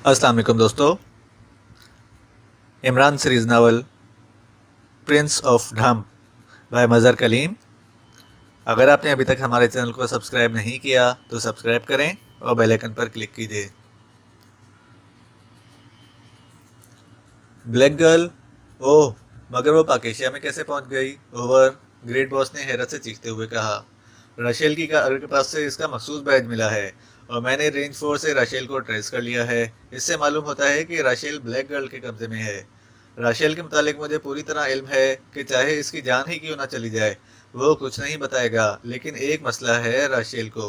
अस्सलाम वालेकुम दोस्तों। Imran series novel prince of Dham by Mazhar Kaleem. अगर आपने अभी तक हमारे चैनल को सब्सक्राइब नहीं किया तो सब्सक्राइब करें और बेल आइकन पर क्लिक कीजिए। ब्लैक गर्ल, ओह मगर वो पाकेशिया में कैसे पहुंच गई? ओवर, ग्रेट बॉस ने हैरत से चीखते हुए कहा। राशेल की कार के पास से इसका मखसूस बैज मिला है और मैंने रेंज फोर्स से राशेल को ट्रेस कर लिया है। इससे मालूम होता है कि राशेल ब्लैक गर्ल के कब्जे में है। राशेल के मुतालिक मुझे पूरी तरह इल्म है कि चाहे इसकी जान ही क्यों ना चली जाए वो कुछ नहीं बताएगा, लेकिन एक मसला है राशेल को।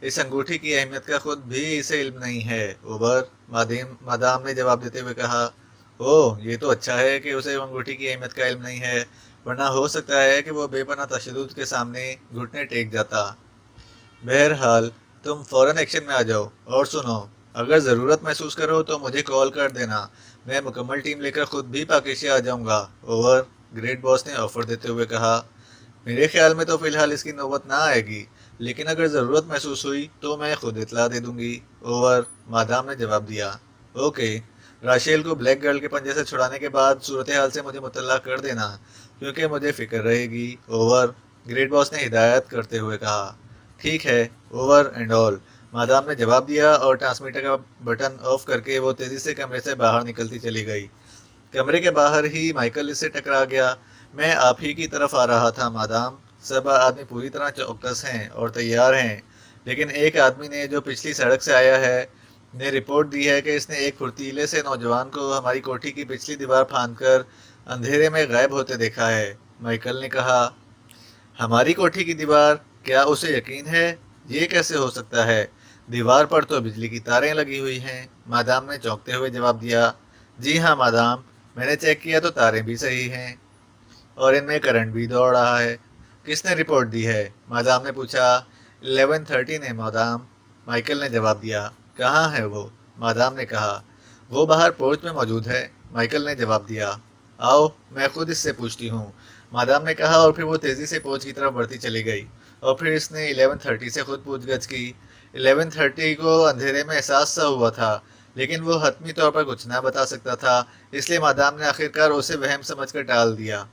इस अंगूठी की अहमियत का खुद भी इसे इल्म नहीं है। ओवर, मादाम ने जवाब देते हुए कहा। ओह, ये तो अच्छा है कि उसे अंगूठी की अहमियत का इल्म नहीं है, वरना हो सकता है कि वो बेपनाह तशद्दुद के सामने घुटने टेक जाता। बहरहाल तुम फौरन एक्शन में आ जाओ और सुनो, अगर ज़रूरत महसूस करो तो मुझे कॉल कर देना। मैं मुकम्मल टीम लेकर खुद भी पाकेशिया आ जाऊंगा। ओवर, ग्रेट बॉस ने ऑफर देते हुए कहा। मेरे ख्याल में तो फिलहाल इसकी नौबत ना आएगी, लेकिन अगर ज़रूरत महसूस हुई तो मैं खुद इतला दे दूंगी। ओवर, मादाम ने जवाब दिया। ओके, राशेल को ब्लैक गर्ल के पंजे से छुड़ाने के बाद सूरत हाल से मुझे मुतल्ला कर देना, क्योंकि मुझे फिक्र रहेगी। ओवर, ग्रेट बॉस ने हिदायत करते हुए कहा। ठीक है, ओवर एंड ऑल, मादाम ने जवाब दिया और ट्रांसमीटर का बटन ऑफ करके वो तेज़ी से कमरे से बाहर निकलती चली गई। कमरे के बाहर ही माइकल इससे टकरा गया। मैं आप ही की तरफ आ रहा था मादाम। सब आदमी पूरी तरह चौकस हैं और तैयार हैं, लेकिन एक आदमी ने जो पिछली सड़क से आया है ने रिपोर्ट दी है कि इसने एक फुर्तीले से नौजवान को हमारी कोठी की पिछली दीवार फांदकर अंधेरे में गायब होते देखा है। माइकल ने कहा। हमारी कोठी की दीवार? क्या उसे यकीन है? ये कैसे हो सकता है? दीवार पर तो बिजली की तारें लगी हुई हैं। मादाम ने चौंकते हुए जवाब दिया। जी हाँ मादाम, मैंने चेक किया तो तारें भी सही हैं और इनमें करंट भी दौड़ रहा है। किसने रिपोर्ट दी है? मादाम ने पूछा। 11:30 ने मादाम, माइकल ने जवाब दिया। कहाँ है वो? मादाम ने कहा। वो बाहर पोर्च में मौजूद है, माइकल ने जवाब दिया। आओ मैं खुद इससे पूछती हूँ, मादाम ने कहा और फिर वो तेज़ी से पोर्च की तरफ बढ़ती चली गई और फिर इसने 11:30 से खुद पूछगछ की। 11:30 को अंधेरे में एहसास सा हुआ था, लेकिन वो हतमी तौर पर कुछ ना बता सकता था, इसलिए मादाम ने आखिरकार उसे वहम समझकर टाल दिया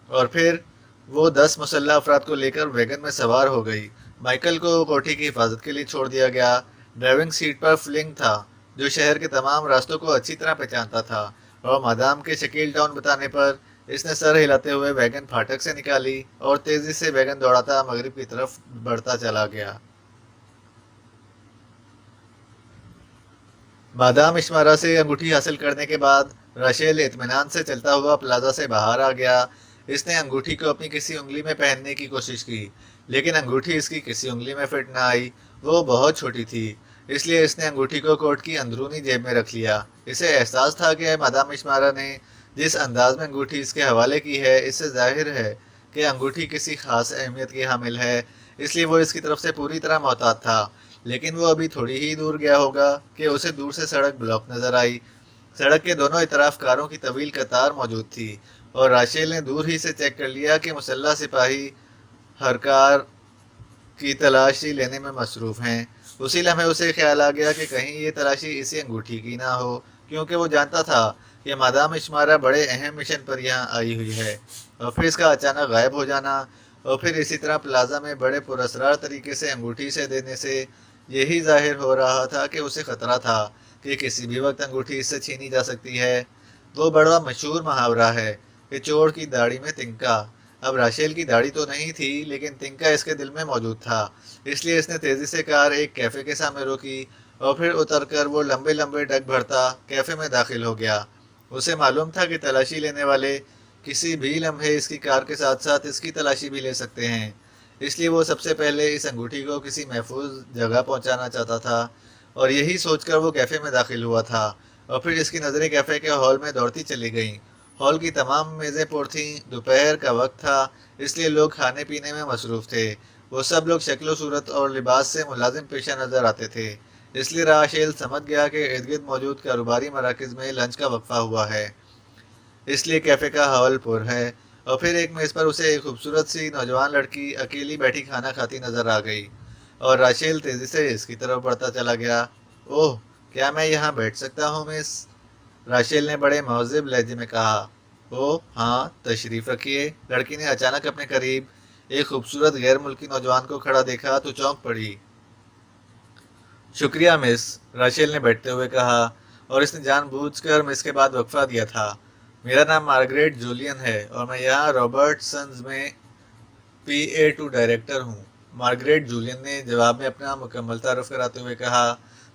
और फिर वो 10 मुसल्लह अफराद को लेकर वैगन में सवार हो गई। माइकल को कोठी की हिफाजत के लिए छोड़ दिया गया। ड्राइविंग सीट पर फ्लिंग था, जो शहर के तमाम रास्तों को अच्छी तरह पहचानता था, और मादाम के शकील टाउन बताने पर इसने सर हिलाते हुए वैगन फाटक से निकाली और तेजी से वैगन दौड़ाता मगरिब की तरफ बढ़ता चला गया। बादाम इश्मारा से अंगूठी हासिल करने के बाद राशेल इत्मीनान से चलता हुआ प्लाजा से बाहर आ गया। इसने अंगूठी को अपनी किसी उंगली में पहनने की कोशिश की, लेकिन अंगूठी इसकी किसी उंगली में फिट ना आई। वो बहुत छोटी थी, इसलिए इसने अंगूठी को कोट की अंदरूनी जेब में रख लिया। इसे एहसास था कि मादाम इश्मारा ने जिस अंदाज में अंगूठी इसके हवाले की है, इससे जाहिर है कि अंगूठी किसी खास अहमियत की हामिल है, इसलिए वो इसकी तरफ से पूरी तरह मोहतात था। लेकिन वो अभी थोड़ी ही दूर गया होगा कि उसे दूर से सड़क ब्लॉक नजर आई। सड़क के दोनों तरफ कारों की तवील कतार मौजूद थी और राशेल ने दूर ही से चेक कर लिया कि मुसल्लह सिपाही हर कार की तलाशी लेने में मसरूफ़ हैं। उसी लम्हे उसे ख्याल आ गया कि कहीं ये तलाशी इसी अंगूठी की ना हो, क्योंकि वो जानता था कि मादाम इश्मारा बड़े अहम मिशन पर यहाँ आई हुई है। और फिर इसका अचानक गायब हो जाना और फिर इसी तरह प्लाजा में बड़े पुरस्रार तरीके से अंगूठी से देने से यही जाहिर हो रहा था कि उसे खतरा था कि किसी भी वक्त अंगूठी इससे छीनी जा सकती है। वो बड़ा मशहूर मुहावरा है कि चोर की दाढ़ी में तिनका। अब राशेल की दाढ़ी तो नहीं थी, लेकिन तिनका इसके दिल में मौजूद था, इसलिए इसने तेजी से कार एक कैफे के सामने रोकी और फिर उतरकर वो लंबे लंबे डग भरता कैफे में दाखिल हो गया। उसे मालूम था कि तलाशी लेने वाले किसी भी लम्हे इसकी कार के साथ साथ इसकी तलाशी भी ले सकते हैं, इसलिए वो सबसे पहले इस अंगूठी को किसी महफूज जगह पहुंचाना चाहता था और यही सोचकर वो कैफ़े में दाखिल हुआ था। और फिर इसकी नज़रें कैफ़े के हॉल में दौड़ती चली गईं। हॉल की तमाम मेज़ें पुर थीं। दोपहर का वक्त था, इसलिए लोग खाने पीने में मसरूफ़ थे। वो सब लोग शक्ल सूरत और लिबास से मुलाजिम पेशा नज़र आते थे, इसलिए राशेल समझ गया कि इर्द गिर्द मौजूद कारोबारी मराकज़ में लंच का वक्फा हुआ है, इसलिए कैफ़े का हॉल पुर है। और फिर एक मेज़ पर उसे एक खूबसूरत सी नौजवान लड़की अकेली बैठी खाना खाती नज़र आ गई और राशेल तेज़ी से इसकी तरफ बढ़ता चला गया। ओह, क्या मैं यहाँ बैठ सकता हूँ मिस? राशेल ने बड़े महज़िब लहजे में कहा। ओह हाँ, तशरीफ़ रखिए। लड़की ने अचानक अपने करीब एक खूबसूरत गैर मुल्की नौजवान को खड़ा देखा तो चौंक पड़ी। शुक्रिया मिस, राशेल ने बैठते हुए कहा, और इसने जानबूझकर मिस के बाद वक्फा दिया था। मेरा नाम मार्गरेट जूलियन है और मैं यहाँ रॉबर्टसन्स में PA2 डायरेक्टर हूँ। मार्गरेट जूलियन ने जवाब में अपना मुकम्मल तारुफ कराते हुए कहा।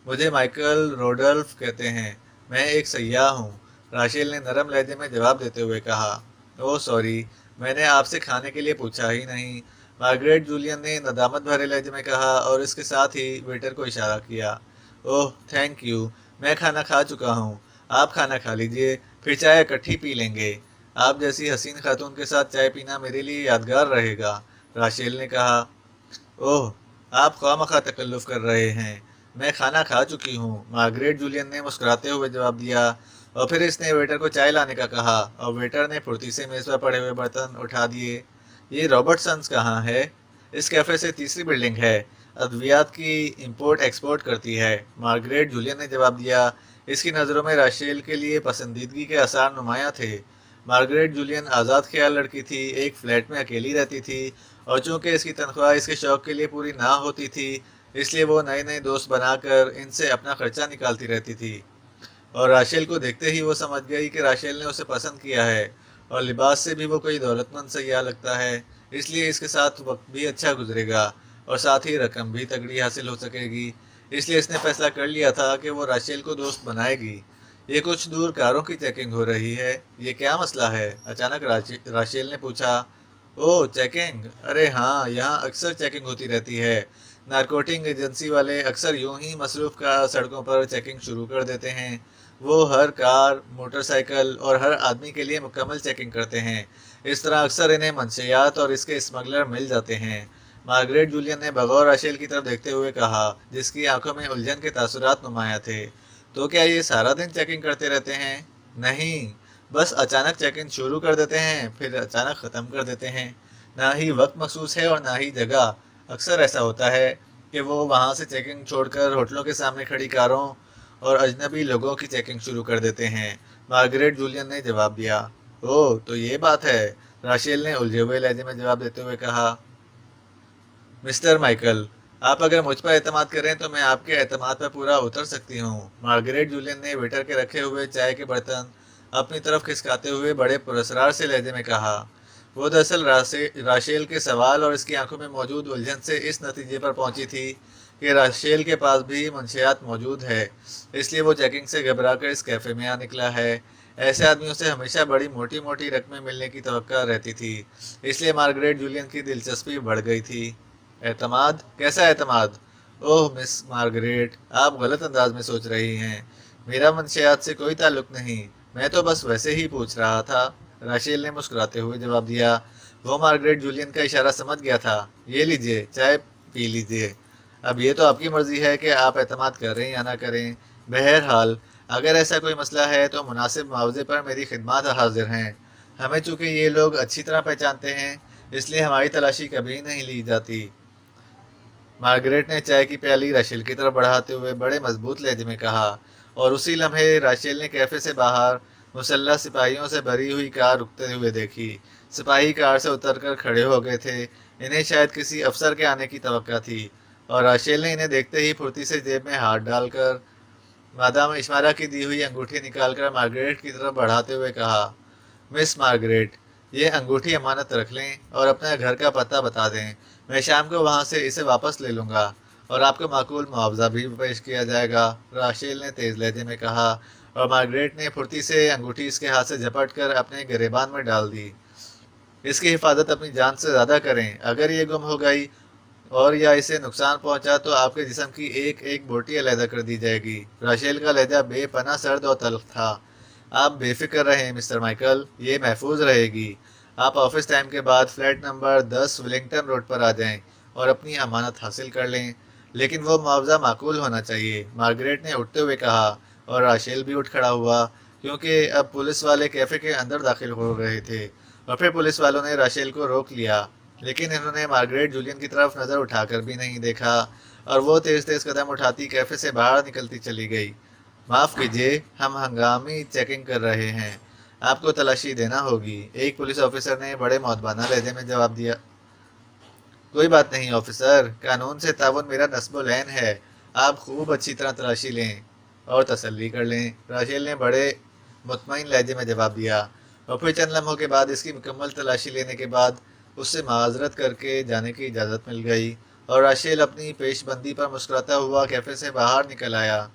मुझे माइकल रोडल्फ कहते हैं, मैं एक सयाह हूँ, राशेल ने नरम लहजे में जवाब देते हुए कहा। ओह सॉरी, मैंने आपसे खाने के लिए पूछा ही नहीं, मार्गरेट जूलियन ने नदामत भरे लहजे में कहा और इसके साथ ही वेटर को इशारा किया। ओह थैंक यू, मैं खाना खा चुका हूँ, आप खाना खा लीजिए, फिर चाय इकट्ठी पी लेंगे। आप जैसी हसीन खातून के साथ चाय पीना मेरे लिए यादगार रहेगा, राशेल ने कहा। ओह, आप ख्वामखा तकल्लुफ़ कर रहे हैं, मैं खाना खा चुकी हूँ, मार्गरेट जूलियन ने मुस्कुराते हुए जवाब दिया, और फिर इसने वेटर को चाय लाने का कहा और वेटर ने फुर्ती से मेज़ पर पड़े हुए बर्तन उठा दिए। ये रॉबर्टसन्स कहाँ है? इस कैफ़े से तीसरी बिल्डिंग है, अद्वियात की इम्पोर्ट एक्सपोर्ट करती है, मार्गरेट जूलियन ने जवाब दिया। इसकी नज़रों में राशेल के लिए पसंदीदगी के आसार नुमायाँ थे। मार्गरेट जूलियन आज़ाद ख्याल लड़की थी, एक फ्लैट में अकेली रहती थी, और चूंकि इसकी तनख्वाह इसके शौक के लिए पूरी ना होती थी, इसलिए वो नए नए दोस्त बनाकर इनसे अपना खर्चा निकालती रहती थी। और राशेल को देखते ही वो समझ गई कि राशेल ने उसे पसंद किया है, और लिबास से भी वो कोई दौलतमंद सयाह लगता है, इसलिए इसके साथ वक्त भी अच्छा गुजरेगा और साथ ही रकम भी तगड़ी हासिल हो सकेगी। इसलिए इसने फैसला कर लिया था कि वो राशेल को दोस्त बनाएगी। ये कुछ दूर कारों की चेकिंग हो रही है, ये क्या मसला है? अचानक राशेल ने पूछा। ओह चेकिंग, अरे हाँ, यहाँ अक्सर चेकिंग होती रहती है। नारकोटिंग एजेंसी वाले अक्सर यूं ही मसरूफ़ का सड़कों पर चेकिंग शुरू कर देते हैं। वो हर कार, मोटरसाइकिल और हर आदमी के लिए मुकम्मल चेकिंग करते हैं। इस तरह अक्सर इन्हें मंशियात और इसके स्मगलर मिल जाते हैं। मार्गरेट जूलियन ने बगौर राशेल की तरफ देखते हुए कहा, जिसकी आंखों में उलझन के तासुरात नुमाया थे। तो क्या ये सारा दिन चेकिंग करते रहते हैं? नहीं, बस अचानक चेकिंग शुरू कर देते हैं, फिर अचानक ख़त्म कर देते हैं। ना ही वक्त मखसूस है और ना ही जगह। अक्सर ऐसा होता है कि वो वहाँ से चेकिंग छोड़कर होटलों के सामने खड़ी कारों और अजनबी लोगों की चेकिंग शुरू कर देते हैं, मार्गरेट जूलियन ने जवाब दिया। ओह, तो ये बात है, राशेल ने उलझे हुए लहजे में जवाब देते हुए कहा। मिस्टर माइकल, आप अगर मुझ पर एतमाद करें तो मैं आपके एतमाद पर पूरा उतर सकती हूँ, मार्गरेट जूलियन ने वेटर के रखे हुए चाय के बर्तन अपनी तरफ खिसकाते हुए बड़े पुरस्कार से लहजे में कहा। वो दरअसल राशेल के सवाल और इसकी आंखों में मौजूद उलझन से इस नतीजे पर पहुंची थी कि राशेल के पास भी मंशियात मौजूद है, इसलिए वो चेकिंग से घबराकर इस कैफ़े में आ निकला है। ऐसे आदमियों से हमेशा बड़ी मोटी मोटी रकमें मिलने की तवक्का रहती थी, इसलिए मार्गरेट जूलियन की दिलचस्पी बढ़ गई थी। एतमाद? कैसा एतमाद? ओह मिस मार्गरेट, आप गलत अंदाज में सोच रही हैं। मेरा मंशियात से कोई ताल्लुक नहीं, मैं तो बस वैसे ही पूछ रहा था, राशेल ने मुस्कुराते हुए जवाब दिया। वो मार्गरेट जूलियन का इशारा समझ गया था। ये लीजिए, चाय पी लीजिए। अब ये तो आपकी मर्जी है कि आप एतमाद करें या ना करें। बहरहाल, अगर ऐसा कोई मसला है तो मुनासिब मुआवजे पर मेरी खिदमत हाजिर हैं। हमें चूँकि ये लोग अच्छी तरह पहचानते हैं, इसलिए हमारी तलाशी कभी नहीं ली जाती। मार्गरेट ने चाय की प्याली राशेल की तरफ बढ़ाते हुए बड़े मजबूत लहजे में कहा, और उसी लम्हे राशेल ने कैफे से बाहर मुसल्लह सिपाहियों से भरी हुई कार रुकते हुए देखी। सिपाही कार से उतरकर खड़े हो गए थे, इन्हें शायद किसी अफसर के आने की तवक्का थी, और राशेल ने इन्हें देखते ही फुर्ती से जेब में हाथ डालकर मादाम इश्मारा की दी हुई अंगूठी निकालकर मार्गरेट की तरफ बढ़ाते हुए कहा। मिस मार्गरेट, ये अंगूठी अमानत रख लें और अपने घर का पता बता दें। मैं शाम को वहाँ से इसे वापस ले लूँगा और आपको माकूल मुआवजा भी पेश किया जाएगा, राशेल ने तेज़ लहजे में कहा, और मार्गरेट ने फुर्ती से अंगूठी इसके हाथ से झपट कर अपने गिरेबान में डाल दी। इसकी हिफाजत अपनी जान से ज़्यादा करें। अगर ये गुम हो गई और या इसे नुकसान पहुंचा तो आपके जिस्म की एक एक बोटी अलहदा कर दी जाएगी। राशेल का लहजा बेपनाह सर्द और तल्ख था। आप बेफिक्र रहें मिस्टर माइकल, ये महफूज रहेगी। आप ऑफिस टाइम के बाद फ्लैट नंबर 10 विलिंगटन रोड पर आ जाएं और अपनी अमानत हासिल कर लें, लेकिन वो मुआवजा माकूल होना चाहिए, मार्गरेट ने उठते हुए कहा, और राशेल भी उठ खड़ा हुआ, क्योंकि अब पुलिस वाले कैफ़े के अंदर दाखिल हो रहे थे, और फिर पुलिस वालों ने राशेल को रोक लिया, लेकिन इन्होंने मार्गरेट जूलियन की तरफ नज़र उठाकर भी नहीं देखा, और वो तेज़ तेज़ कदम उठाती कैफ़े से बाहर निकलती चली गई। माफ़ कीजिए, हम हंगामी चेकिंग कर रहे हैं, आपको तलाशी देना होगी, एक पुलिस ऑफिसर ने बड़े मौदबाना लहजे में जवाब दिया। कोई बात नहीं ऑफिसर, कानून से ताउन मेरा नस्बो ऐन है, आप खूब अच्छी तरह तलाशी लें और तसल्ली कर लें, राशेल ने बड़े मुतमईन लहजे में जवाब दिया। और फिर चंद लम्हों के बाद इसकी मुकम्मल तलाशी लेने के बाद उससे माजरत करके जाने की इजाज़त मिल गई और राशेल अपनी पेशबंदी पर मुस्कुराता हुआ कैफ़े से बाहर निकल आया।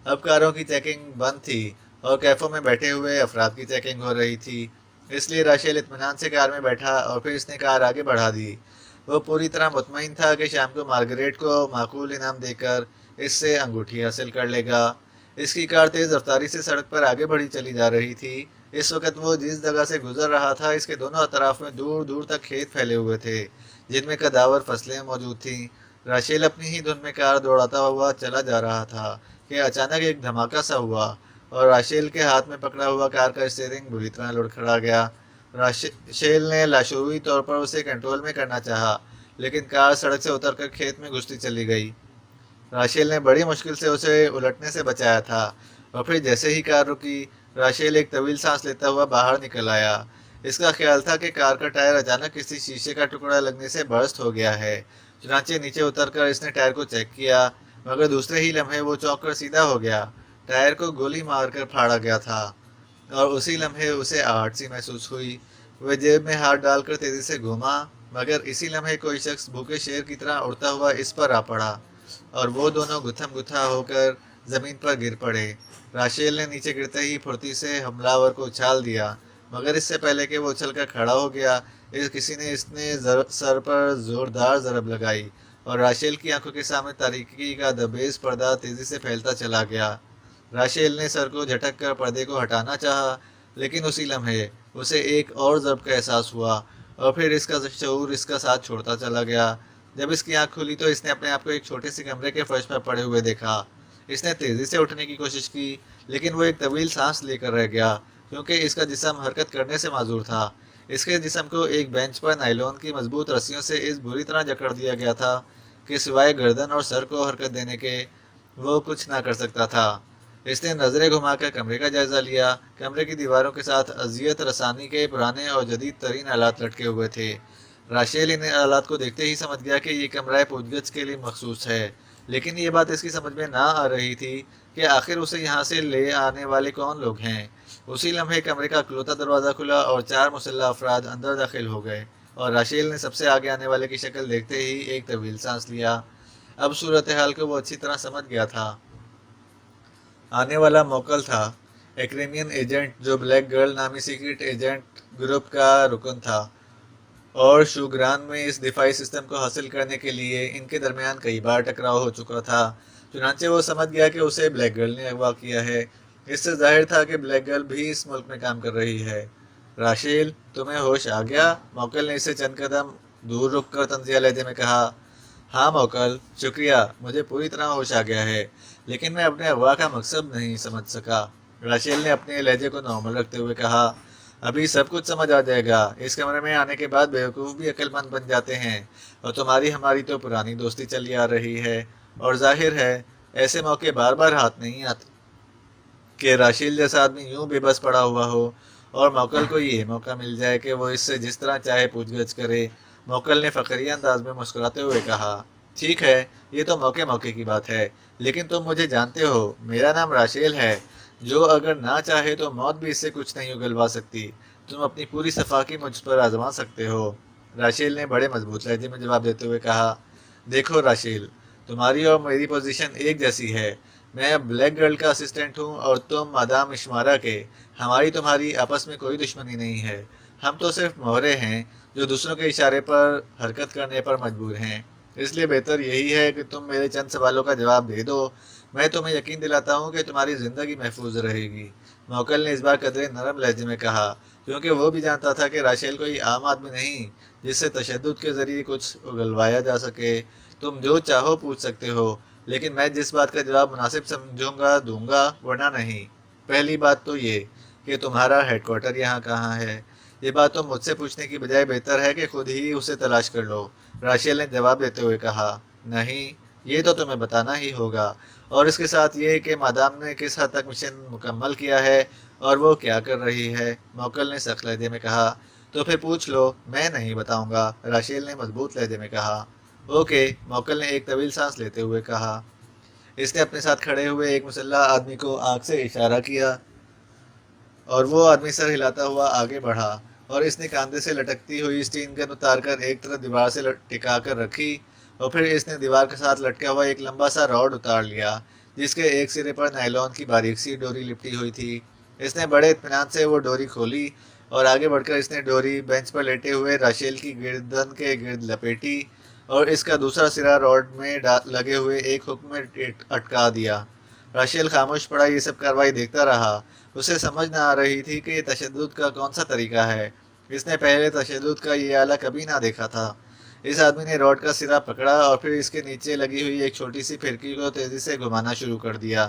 अब कारों की चेकिंग बंद थी और कैफ़ों में बैठे हुए अफराद की चेकिंग हो रही थी, इसलिए राशेल इत्मीनान से कार में बैठा और फिर इसने कार आगे बढ़ा दी। वो पूरी तरह मुतमईन था कि शाम को मार्गरेट को माकूल इनाम देकर इससे अंगूठी हासिल कर लेगा। इसकी कार तेज़ रफ्तारी से सड़क पर आगे बढ़ी चली जा रही थी। इस वक्त वो जिस जगह से गुजर रहा था इसके दोनों अतराफ में दूर दूर तक खेत फैले हुए थे जिनमें कदावर फसलें मौजूद थीं। राशेल अपनी ही धुन में कार दौड़ाता हुआ चला जा रहा था कि अचानक एक धमाका सा हुआ और राशेल के हाथ में पकड़ा हुआ कार का स्टीयरिंग बुरी तरह लुढ़खड़ा गया। राशेल ने लाशूरी तौर पर उसे कंट्रोल में करना चाहा, लेकिन कार सड़क से उतरकर खेत में घुसती चली गई। राशेल ने बड़ी मुश्किल से उसे उलटने से बचाया था और फिर जैसे ही कार रुकी, राशेल एक तवील सांस लेता हुआ बाहर निकल आया। इसका ख्याल था कि कार का टायर अचानक किसी शीशे का टुकड़ा लगने से बर्स्ट हो गया है। चुनांचे नीचे उतरकर इसने टायर को चेक किया, मगर दूसरे ही लम्हे वो चौंक कर सीधा हो गया। टायर को गोली मारकर फाड़ा गया था और उसी लम्हे उसे आहट सी महसूस हुई। वह जेब में हाथ डालकर तेजी से घूमा, मगर इसी लम्हे कोई शख्स भूखे शेर की तरह उड़ता हुआ इस पर आ पड़ा और वो दोनों गुत्थम गुत्था होकर जमीन पर गिर पड़े। राशेल ने नीचे गिरते ही फुर्ती से हमलावर को उछाल दिया, मगर इससे पहले कि वो उछलकर खड़ा हो गया, किसी ने इसने सर पर जोरदार ज़रब लगाई और राशेल की आंखों के सामने तारीकी का दबेज पर्दा तेजी से फैलता चला गया। राशेल ने सर को झटक कर पर्दे को हटाना चाहा, लेकिन उसी लम्हे उसे एक और ज़रब का एहसास हुआ और फिर इसका शऊर इसका साथ छोड़ता चला गया। जब इसकी आंख खुली तो इसने अपने आप को एक छोटे से कमरे के फर्श पर पड़े हुए देखा। इसने तेज़ी से उठने की कोशिश की, लेकिन वो एक तवील सांस लेकर रह गया क्योंकि इसका जिस्म हरकत करने से माजूर था। इसके जिस्म को एक बेंच पर नायलॉन की मजबूत रस्सियों से इस बुरी तरह जकड़ दिया गया था कि सिवाय गर्दन और सर को हरकत देने के वो कुछ ना कर सकता था। इसने नज़रें घुमाकर कमरे का जायज़ा लिया। कमरे की दीवारों के साथ अजियत रसानी के पुराने और जदीद तरीन आलात लटके हुए थे। राशेल इन आलात को देखते ही समझ गया कि ये कमरा पूछगछ के लिए मखसूस है, लेकिन ये बात इसकी समझ में ना आ रही थी कि आखिर उसे यहाँ से ले आने वाले कौन लोग हैं। उसी लम्हे कमरे का इकलौता दरवाज़ा खुला और 4 मुसल्लह अफराद अंदर दाखिल हो गए और राशेल ने सबसे आगे आने वाले की शक्ल देखते ही एक तवील सांस लिया। अब सूरत हाल को वो अच्छी तरह समझ गया था। आने वाला मोकल था एक्रेमियन एजेंट, जो ब्लैक गर्ल नामी सीक्रेट एजेंट ग्रुप का रुकन था और शुग्रान में इस दिफाई सिस्टम को हासिल करने के लिए इनके दरमियान कई बार टकराव हो चुका था। चुनांचे वो समझ गया कि उसे ब्लैक गर्ल ने अगवा किया है। इससे जाहिर था कि ब्लैक गर्ल भी इस मुल्क में काम कर रही है। राशेल, तुम्हें होश आ गया? मोकल ने इसे चंद कदम दूर रुक कर तंजिया लहजे में कहा। हाँ मोकल, शुक्रिया, मुझे पूरी तरह होश आ गया है, लेकिन मैं अपने अगवा का मकसद नहीं समझ सका। राशेल ने अपने लहजे को नॉर्मल रखते हुए कहा। अभी सब कुछ समझ आ जाएगा। इस कमरे में आने के बाद बेवकूफ़ भी अक्लमंद बन जाते हैं और तुम्हारी हमारी तो पुरानी दोस्ती चली आ रही है और जाहिर है ऐसे मौके बार बार हाथ नहीं आते कि राशेल जैसा आदमी यूं बेबस पड़ा हुआ हो और मोकल को ये मौका मिल जाए कि वो इससे जिस तरह चाहे पूछगछ करे। मोकल ने फ़खरिया अंदाज में मुस्कुराते हुए कहा। ठीक है, ये तो मौके मौके की बात है, लेकिन तुम मुझे जानते हो, मेरा नाम राशेल है, जो अगर ना चाहे तो मौत भी इससे कुछ नहीं उगलवा सकती। तुम अपनी पूरी सफाकी मुझ पर आजमा सकते हो। राशेल ने बड़े मजबूत लहजे में जवाब देते हुए कहा। देखो राशेल, तुम्हारी और मेरी पोजीशन एक जैसी है। मैं ब्लैक गर्ल का असिस्टेंट हूँ और तुम मादाम इश्मारा के। हमारी तुम्हारी आपस में कोई दुश्मनी नहीं है। हम तो सिर्फ मोहरे हैं जो दूसरों के इशारे पर हरकत करने पर मजबूर हैं। इसलिए बेहतर यही है कि तुम मेरे चंद सवालों का जवाब दे दो। मैं तुम्हें यकीन दिलाता हूँ कि तुम्हारी ज़िंदगी महफूज रहेगी। मोकल ने इस बार कदरे नरम लहजे में कहा, क्योंकि वो भी जानता था कि राशेल कोई आम आदमी नहीं जिससे तशद्दुद के ज़रिए कुछ उगलवाया जा सके। तुम जो चाहो पूछ सकते हो, लेकिन मैं जिस बात का जवाब मुनासिब समझूंगा दूंगा, वरना नहीं। पहली बात तो ये कि तुम्हारा हेडक्वार्टर यहाँ कहाँ है। ये बात तो मुझसे पूछने की बजाय बेहतर है कि खुद ही उसे तलाश कर लो। राशेल ने जवाब देते हुए कहा। नहीं, یہ تو تمہیں بتانا ہی ہوگا، اور اس کے ساتھ یہ کہ مادام نے کس حد تک مشن مکمل کیا ہے اور وہ کیا کر رہی ہے، موکل نے سخت لہجے میں کہا۔ تو پھر پوچھ لو، میں نہیں بتاؤں گا، راشیل نے مضبوط لہجے میں کہا۔ اوکے، موکل نے ایک طویل سانس لیتے ہوئے کہا۔ اس نے اپنے ساتھ کھڑے ہوئے ایک مسلح آدمی کو آنکھ سے اشارہ کیا اور وہ آدمی سر ہلاتا ہوا آگے بڑھا، اور اس نے کاندھے سے لٹکتی ہوئی اسٹین گن اتار کر ایک طرف دیوار سے ٹکا کر رکھی، اور پھر اس نے دیوار کے ساتھ لٹکا ہوا ایک لمبا سا راڈ اتار لیا جس کے ایک سرے پر نائلون کی باریک سی ڈوری لپٹی ہوئی تھی۔ اس نے بڑے اطمینان سے وہ ڈوری کھولی اور آگے بڑھ کر اس نے ڈوری بینچ پر لیٹے ہوئے راشیل کی گردن کے گرد لپیٹی اور اس کا دوسرا سرا راڈ میں لگے ہوئے ایک ہک میں اٹکا دیا۔ راشیل خاموش پڑا یہ سب کارروائی دیکھتا رہا۔ اسے سمجھ نہ آ رہی تھی کہ یہ تشدد کا کون سا طریقہ ہے۔ اس نے پہلے تشدد کا یہ آلہ کبھی نہ دیکھا تھا۔ اس آدمی نے راڈ کا سرا پکڑا اور پھر اس کے نیچے لگی ہوئی ایک چھوٹی سی پھرکی کو تیزی سے گھمانا شروع کر دیا،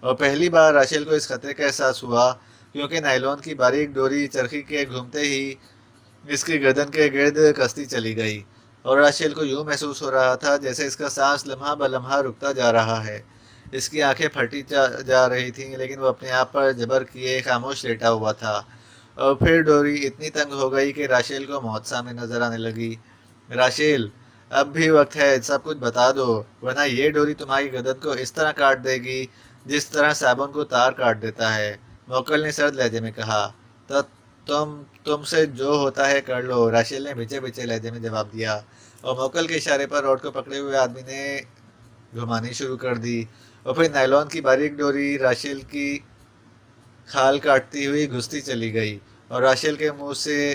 اور پہلی بار راشیل کو اس خطرے کا احساس ہوا کیونکہ نائلون کی باریک ڈوری چرخی کے گھومتے ہی اس کی گردن کے گرد کستی چلی گئی، اور راشیل کو یوں محسوس ہو رہا تھا جیسے اس کا سانس لمحہ بلمحہ رکتا جا رہا ہے۔ اس کی آنکھیں پھٹی جا رہی تھیں لیکن وہ اپنے آپ پر جبر کیے خاموش لیٹا ہوا تھا، اور پھر ڈوری اتنی تنگ ہو گئی کہ راشیل کو موت سامنے نظر آنے لگی۔ راشیل، اب بھی وقت ہے، سب کچھ بتا دو، ورنہ یہ ڈوری تمہاری گردن کو اس طرح کاٹ دے گی جس طرح صابن کو تار کاٹ دیتا ہے، موکل نے سرد لہجے میں کہا۔ تم سے جو ہوتا ہے کر لو، راشیل نے بھچے بھچے لہجے میں جواب دیا، اور موکل کے اشارے پر راڈ کو پکڑے ہوئے آدمی نے گھمانی شروع کر دی، اور پھر نائلون کی باریک ڈوری راشیل کی کھال کاٹتی ہوئی گھستی چلی گئی، اور راشیل کے منہ سے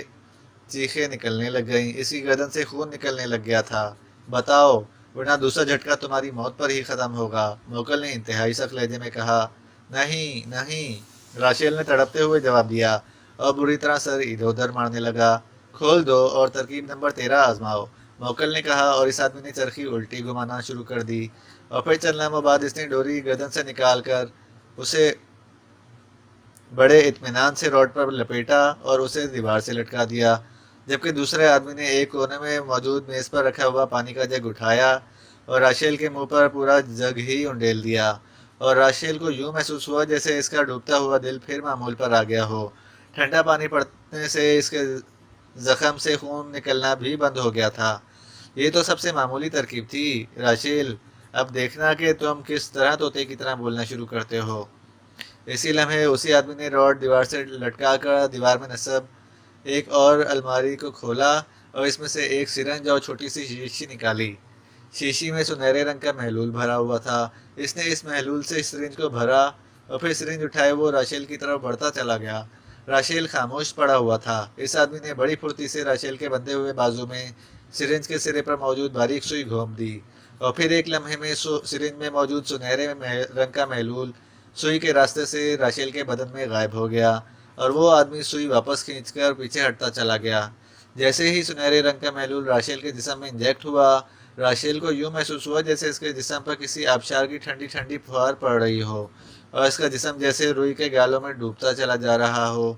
چیخیں نکلنے لگ گئیں، اس کی گردن سے خون نکلنے لگ گیا تھا۔ بتاؤ، ورنہ دوسرا جھٹکا تمہاری موت پر ہی ختم ہوگا، موکل نے انتہائی سخت لہجے میں کہا۔ نہیں نہیں، راشیل نے تڑپتے ہوئے جواب دیا اور بری طرح سر ادھر ادھر مارنے لگا۔ کھول دو اور ترکیب نمبر 13 آزماؤ، موکل نے کہا، اور اس آدمی نے چرخی الٹی گھمانا شروع کر دی، اور پھر چند لمحوں بعد اس نے ڈوری گردن سے نکال کر اسے بڑے اطمینان سے راڈ پر لپیٹا اور اسے دیوار سے لٹکا دیا، جبکہ دوسرے آدمی نے ایک کونے میں موجود میز پر رکھا ہوا پانی کا جگ اٹھایا اور راشیل کے منہ پر پورا جگ ہی انڈیل دیا، اور راشیل کو یوں محسوس ہوا جیسے اس کا ڈوبتا ہوا دل پھر معمول پر آ گیا ہو۔ ٹھنڈا پانی پڑنے سے اس کے زخم سے خون نکلنا بھی بند ہو گیا تھا۔ یہ تو سب سے معمولی ترکیب تھی، راشیل، اب دیکھنا کہ تم کس طرح طوطے کی طرح بولنا شروع کرتے ہو۔ اسی لمحے اسی آدمی نے راڈ دیوار سے لٹکا کر دیوار میں نصب ایک اور الماری کو کھولا اور اس میں سے ایک سرنج اور چھوٹی سی شیشی نکالی۔ شیشی میں سنہرے رنگ کا محلول بھرا ہوا تھا۔ اس نے اس محلول سے سرنج کو بھرا اور پھر سرنج اٹھائے وہ راشیل کی طرف بڑھتا چلا گیا۔ راشیل خاموش پڑا ہوا تھا۔ اس آدمی نے بڑی پھرتی سے راشیل کے بندھے ہوئے بازو میں سرنج کے سرے پر موجود باریک سوئی گھوم دی، اور پھر ایک لمحے میں سرنج میں موجود سنہرے رنگ کا محلول سوئی کے راستے سے راشیل کے بدن میں غائب ہو گیا، اور وہ آدمی سوئی واپس کھینچ کر پیچھے ہٹتا چلا گیا۔ جیسے ہی سنہرے رنگ کا محلول راشیل کے جسم میں انجیکٹ ہوا، راشیل کو یوں محسوس ہوا جیسے اس کے جسم پر کسی آبشار کی ٹھنڈی ٹھنڈی پھوار پڑ رہی ہو، اور اس کا جسم جیسے روئی کے گالوں میں ڈوبتا چلا جا رہا ہو۔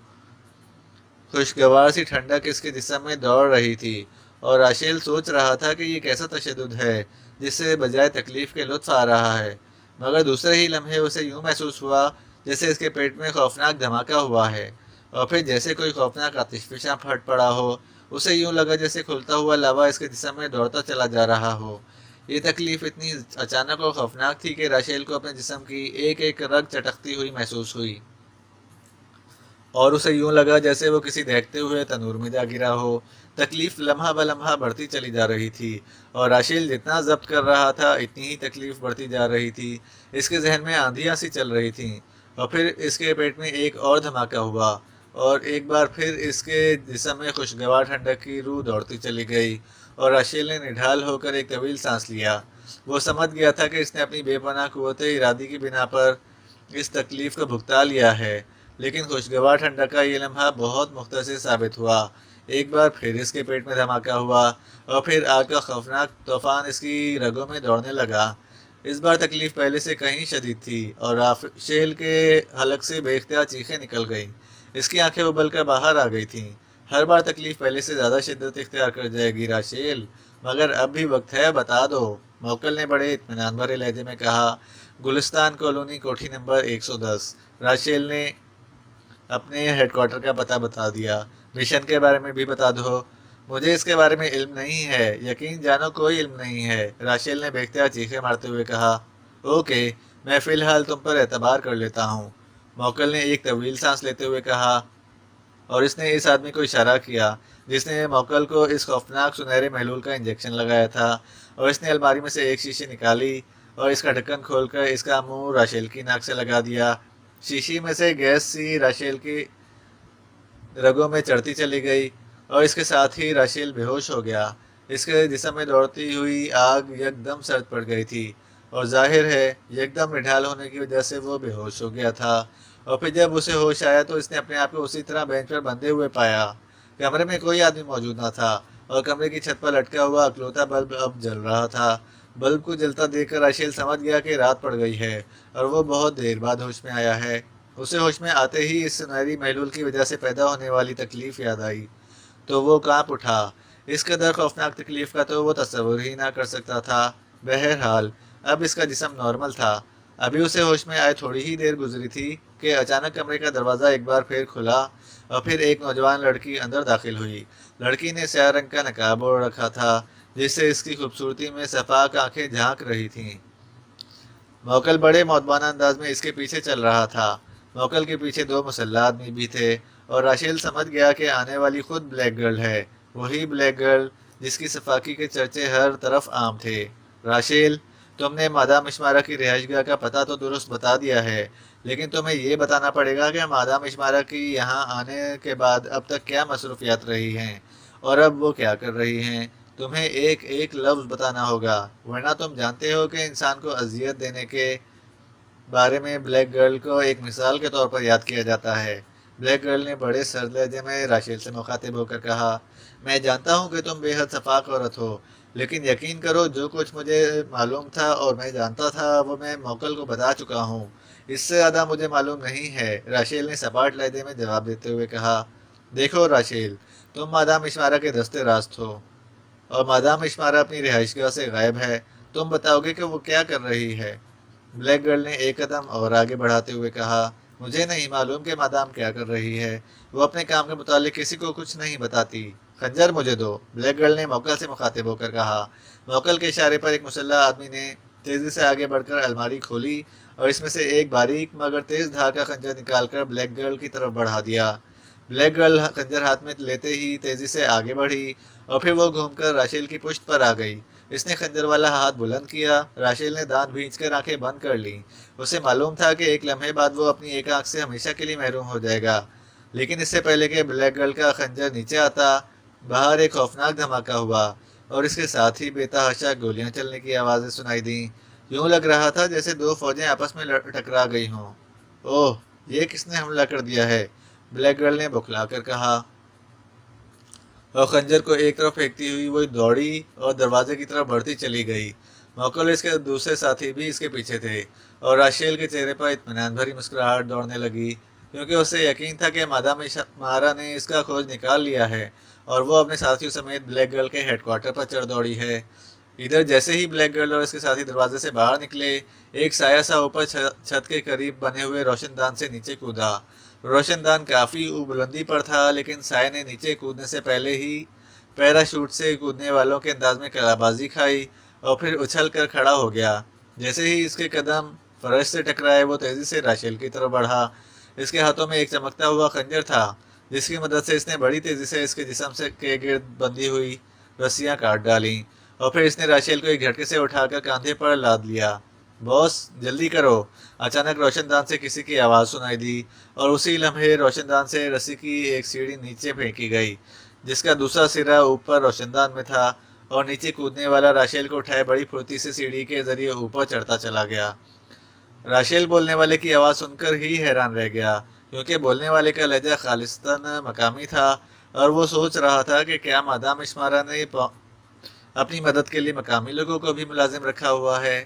خوشگوار سی ٹھنڈک اس کے جسم میں دوڑ رہی تھی، اور راشیل سوچ رہا تھا کہ یہ کیسا تشدد ہے جس سے بجائے تکلیف کے لطف آ رہا ہے، مگر دوسرے ہی لمحے اسے یوں محسوس ہوا جیسے اس کے پیٹ میں خوفناک دھماکہ ہوا ہے، اور پھر جیسے کوئی خوفناک آتش فشاں پھٹ پڑا ہو۔ اسے یوں لگا جیسے کھلتا ہوا لاوا اس کے جسم میں دوڑتا چلا جا رہا ہو۔ یہ تکلیف اتنی اچانک اور خوفناک تھی کہ راشیل کو اپنے جسم کی ایک ایک رگ چٹکتی ہوئی محسوس ہوئی، اور اسے یوں لگا جیسے وہ کسی دہکتے ہوئے تنور میں جا گرا ہو۔ تکلیف لمحہ بلمحہ بڑھتی چلی جا رہی تھی، اور راشیل جتنا ضبط کر رہا تھا اتنی ہی تکلیف بڑھتی جا رہی تھی۔ اس کے ذہن میں آندھیاں سی چل رہی تھیں، اور پھر اس کے پیٹ میں ایک اور دھماکہ ہوا، اور ایک بار پھر اس کے جسم میں خوشگوار ٹھنڈک کی روح دوڑتی چلی گئی، اور راشیل نے نڈھال ہو کر ایک طویل سانس لیا۔ وہ سمجھ گیا تھا کہ اس نے اپنی بے پناہ قوت ارادی کی بنا پر اس تکلیف کو بھگتا لیا ہے، لیکن خوشگوار ٹھنڈک کا یہ لمحہ بہت مختصر ثابت ہوا۔ ایک بار پھر اس کے پیٹ میں دھماکہ ہوا، اور پھر آگ کا خوفناک طوفان اس کی رگوں میں دوڑنے لگا۔ اس بار تکلیف پہلے سے کہیں شدید تھی، اور راشیل کے حلق سے بے اختیار چیخیں نکل گئیں۔ اس کی آنکھیں ابل کر باہر آ گئی تھیں۔ ہر بار تکلیف پہلے سے زیادہ شدت اختیار کر جائے گی راشیل، مگر اب بھی وقت ہے، بتا دو، موکل نے بڑے اطمینان بھرے لہجے میں کہا۔ گلستان کالونی، کوٹھی نمبر 110۔ راشیل نے اپنے ہیڈ کوارٹر کا پتہ بتا دیا۔ مشن کے بارے میں بھی بتا دو۔ مجھے اس کے بارے میں علم نہیں ہے، یقین جانو کوئی علم نہیں ہے، راشیل نے بے اختیار چیخیں مارتے ہوئے کہا۔ اوکے، میں فی الحال تم پر اعتبار کر لیتا ہوں، موکل نے ایک طویل سانس لیتے ہوئے کہا، اور اس نے اس آدمی کو اشارہ کیا جس نے موکل کو اس خوفناک سنہرے محلول کا انجیکشن لگایا تھا، اور اس نے الماری میں سے ایک شیشی نکالی اور اس کا ڈھکن کھول کر اس کا منہ راشیل کی ناک سے لگا دیا۔ شیشی میں سے گیس سی راشیل کی رگوں میں چڑھتی چلی گئی اور اس کے ساتھ ہی راشیل بے ہوش ہو گیا۔ اس کے جسم میں دوڑتی ہوئی آگ یکدم سرد پڑ گئی تھی، اور ظاہر ہے یکدم نڈھال ہونے کی وجہ سے وہ بے ہوش ہو گیا تھا۔ اور پھر جب اسے ہوش آیا تو اس نے اپنے آپ کو اسی طرح بینچ پر بندھے ہوئے پایا۔ کمرے میں کوئی آدمی موجود نہ تھا، اور کمرے کی چھت پر لٹکا ہوا اکلوتا بلب اب جل رہا تھا۔ بلب کو جلتا دیکھ کر راشیل سمجھ گیا کہ رات پڑ گئی ہے اور وہ بہت دیر بعد ہوش میں آیا ہے۔ اسے ہوش میں آتے ہی اس سنہری محلول کی وجہ سے پیدا ہونے والی تکلیف یاد آئی تو وہ کانپ اٹھا۔ اس قدر خوفناک تکلیف کا تو وہ تصور ہی نہ کر سکتا تھا۔ بہرحال اب اس کا جسم نارمل تھا۔ ابھی اسے ہوش میں آئے تھوڑی ہی دیر گزری تھی کہ اچانک کمرے کا دروازہ ایک بار پھر کھلا اور پھر ایک نوجوان لڑکی اندر داخل ہوئی۔ لڑکی نے سیاہ رنگ کا نقاب اوڑھ رکھا تھا جس سے اس کی خوبصورتی میں صفاق آنکھیں جھانک رہی تھیں۔ موکل بڑے مؤدبانہ انداز میں اس کے پیچھے چل رہا تھا۔ موکل کے پیچھے دو مسلح آدمی بھی تھے، اور راشیل سمجھ گیا کہ آنے والی خود بلیک گرل ہے، وہی بلیک گرل جس کی صفاقی کے چرچے ہر طرف عام تھے۔ راشیل، تم نے مادام اشمارا کی رہائش گاہ کا پتہ تو درست بتا دیا ہے، لیکن تمہیں یہ بتانا پڑے گا کہ مادام اشمارا کی یہاں آنے کے بعد اب تک کیا مصروفیات رہی ہیں، اور اب وہ کیا کر رہی ہیں۔ تمہیں ایک ایک لفظ بتانا ہوگا، ورنہ تم جانتے ہو کہ انسان کو اذیت دینے کے بارے میں بلیک گرل کو ایک مثال کے طور پر یاد کیا جاتا ہے۔ بلیک گرل نے بڑے سرد لہجے میں راشیل سے مخاطب ہو کر کہا، میں جانتا ہوں کہ تم بے حد شفاق عورت ہو، لیکن یقین کرو جو کچھ مجھے معلوم تھا اور میں جانتا تھا وہ میں موکل کو بتا چکا ہوں، اس سے زیادہ مجھے معلوم نہیں ہے، راشیل نے سپاٹ لہجے میں جواب دیتے ہوئے کہا۔ دیکھو راشیل، تم مادام اشمارا کے دستے راست ہو، اور مادام اشمارا اپنی رہائش گاہ سے غائب ہے، تم بتاؤ گے کہ وہ کیا کر رہی ہے؟ بلیک گرل نے ایک قدم اور آگے بڑھاتے ہوئے کہا، مجھے نہیں معلوم کہ مادام کیا کر رہی ہے، وہ اپنے کام کے متعلق کسی کو کچھ نہیں بتاتی۔ خنجر مجھے دو، بلیک گرل نے موکل سے مخاطب ہو کر کہا۔ موکل کے اشارے پر ایک مسلح آدمی نے تیزی سے آگے بڑھ کر الماری کھولی اور اس میں سے ایک باریک مگر تیز دھار کا خنجر نکال کر بلیک گرل کی طرف بڑھا دیا۔ بلیک گرل خنجر ہاتھ میں لیتے ہی تیزی سے آگے بڑھی اور پھر وہ گھوم کر راشیل کی پشت پر آ گئی۔ اس نے خنجر والا ہاتھ بلند کیا، راشیل نے دانت بھینچ کر آنکھیں بند کر لیں۔ اسے معلوم تھا کہ ایک لمحے بعد وہ اپنی ایک آنکھ سے ہمیشہ کے لیے محروم ہو جائے گا، لیکن اس سے پہلے کہ بلیک گرل کا خنجر نیچے آتا، باہر ایک خوفناک دھماکہ ہوا اور اس کے ساتھ ہی بے تحاشا گولیاں چلنے کی آوازیں سنائی دیں۔ یوں لگ رہا تھا جیسے دو فوجیں آپس میں ٹکرا گئی ہوں۔ اوہ، یہ کس نے حملہ کر دیا ہے؟ بلیک گرل نے بکھلا کر کہا، اور خنجر کو ایک طرف پھینکتی ہوئی وہ دوڑی اور دروازے کی طرف بڑھتی چلی گئی۔ موکل اور اس کے دوسرے ساتھی بھی اس کے پیچھے تھے، اور راشیل کے چہرے پر اطمینان بھری مسکراہٹ دوڑنے لگی، کیونکہ اسے یقین تھا کہ مادام اشمارا نے اس کا کھوج نکال لیا ہے اور وہ اپنے ساتھیوں سمیت بلیک گرل کے ہیڈ کوارٹر پر چڑھ دوڑی ہے۔ ادھر جیسے ہی بلیک گرل اور اس کے ساتھی دروازے سے باہر نکلے، ایک سایہ سا اوپر چھت کے قریب بنے ہوئے روشن دان سے نیچے کودا۔ روشن دان کافی بلندی پر تھا، لیکن سائے نے نیچے کودنے سے پہلے ہی پیراشوٹ سے کودنے والوں کے انداز میں کلا بازی کھائی اور پھر اچھل کر کھڑا ہو گیا۔ جیسے ہی اس کے قدم فرش سے ٹکرائے وہ تیزی سے راشیل کی طرف بڑھا۔ اس کے ہاتھوں میں ایک چمکتا ہوا خنجر تھا جس کی مدد سے اس نے بڑی تیزی سے اس کے جسم کے گرد بندھی ہوئی رسیاں کاٹ ڈالیں، اور پھر اس نے راشیل کو ایک جھٹکے سے اٹھا کر کاندھے پر لاد لیا۔ باس، جلدی کرو! اچانک روشن دان سے کسی کی آواز سنائی دی، اور اسی لمحے روشن دان سے رسی کی ایک سیڑھی نیچے پھینکی گئی جس کا دوسرا سرا اوپر روشن دان میں تھا، اور نیچے کودنے والا راشیل کو اٹھائے بڑی پھرتی سے سیڑھی کے ذریعے اوپر چڑھتا چلا گیا۔ راشیل بولنے والے کی آواز سن کر ہی حیران رہ گیا، کیونکہ بولنے والے کا لہجہ خالصتاً مقامی تھا، اور وہ سوچ رہا تھا کہ کیا مادام اشمارا نے اپنی مدد کے لیے مقامی لوگوں کو بھی ملازم رکھا ہوا ہے۔